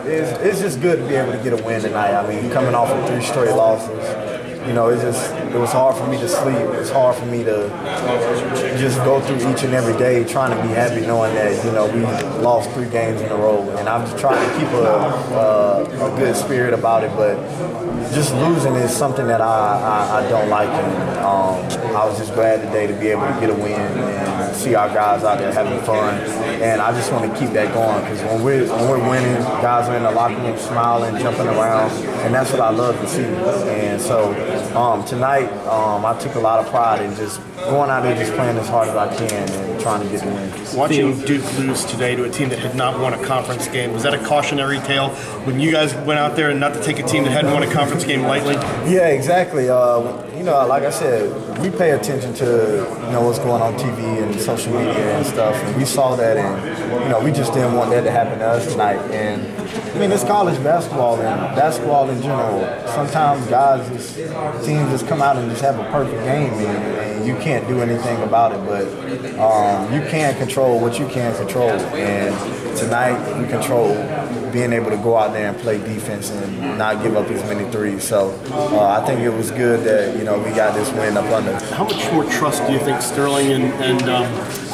it's just good to be able to get a win tonight. I mean, coming off of 3 straight losses, you know, it was hard for me to sleep. It was hard for me to just go through each and every day trying to be happy knowing that, you know, we lost 3 games in a row. And I'm just trying to keep a good spirit about it, but just losing is something that I don't like. And I was just glad today to be able to get a win and see our guys out there having fun. And I just want to keep that going, because when we're winning, guys are in the locker room smiling, jumping around, and that's what I love to see. And so tonight, I took a lot of pride in just going out there, just playing as hard as I can and trying to get the win. Watching Duke lose today to a team that had not won a conference game, was that a cautionary tale when you guys went out there and not to take a team that hadn't won a conference game lightly? Yeah, exactly. You know, like I said, we pay attention to, you know, what's going on TV and social media and stuff, and we saw that, and, you know, we just didn't want that to happen to us tonight. And I mean, it's college basketball, and basketball in general. Sometimes teams just come out and just have a perfect game, and you can't do anything about it, but you can control what you can control. And tonight, we control being able to go out there and play defense and not give up as many threes. So I think it was good that, you know, we got this win up under. How much more trust do you think Sterling and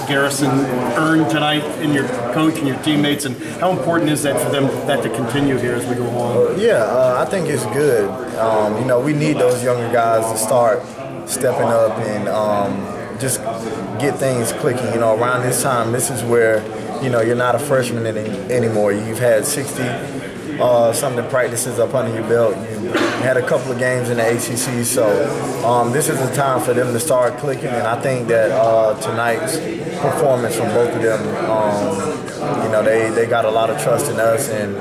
Garrison earned tonight in your coach and your teammates, and how important is that for them to continue here as we go along? I think it's good. You know, we need those younger guys to start stepping up and just get things clicking. You know, around this time, this is where, you know, you're not a freshman anymore. You've had 60 something practices up under your belt. You had a couple of games in the ACC, so this is the time for them to start clicking. And I think that tonight's performance from both of them, you know, they got a lot of trust in us, and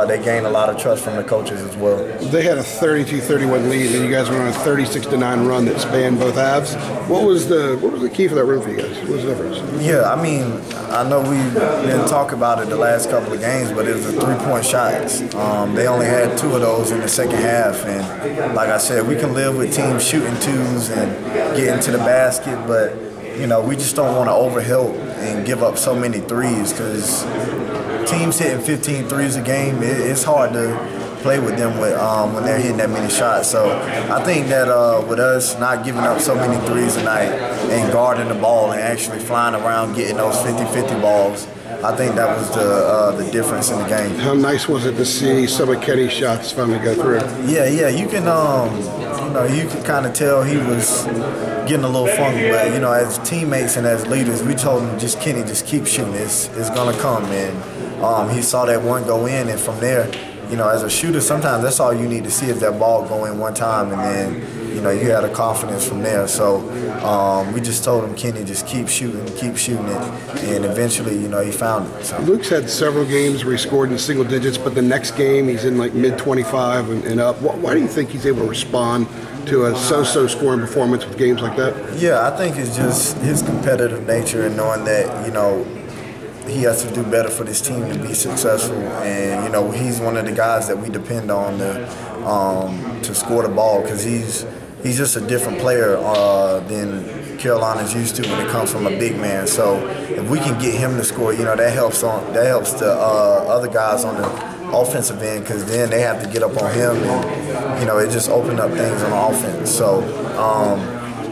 they gained a lot of trust from the coaches as well. They had a 32-31 lead, and you guys went on a 36-9 run that spanned both halves. What was the key for that run for you guys? What was the difference? Yeah, I mean, I know we didn't talk about it the last couple of games, but it was the 3-point shots. They only had 2 of those in the second half, and like I said, we can live with teams shooting 2s and getting to the basket, but, you know, we just don't want to overhelp and give up so many 3s, because teams hitting 15 threes a game, it's hard to play with them when they're hitting that many shots. So I think that with us not giving up so many 3s tonight and guarding the ball and actually flying around getting those 50-50 balls, I think that was the difference in the game. How nice was it to see some of Kenny's shots finally go through? Yeah, you can you know, you can kind of tell he was getting a little funky, but, you know, as teammates and as leaders, we told him, Kenny, just keep shooting. It's gonna come. And he saw that one go in, and from there, you know, as a shooter, sometimes that's all you need to see is that ball go in one time, and then, you know, you had a confidence from there. So we just told him, Kenny, just keep shooting it, and eventually, you know, he found it. So. Luke's had several games where he scored in single digits, but the next game he's in like mid-25 and up. Why do you think he's able to respond to a so-so scoring performance with games like that? Yeah, I think it's just his competitive nature and knowing that, you know, he has to do better for this team to be successful, and, you know, he's one of the guys that we depend on to score the ball, because he's just a different player than Carolina's used to when it comes from a big man. So if we can get him to score, you know, that helps the other guys on the offensive end, because then they have to get up on him, and, you know, it just opened up things on offense. So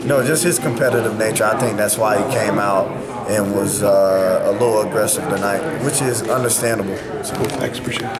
you know, just his competitive nature, I think that's why he came out and was a little aggressive tonight, which is understandable. So, thanks, appreciate it.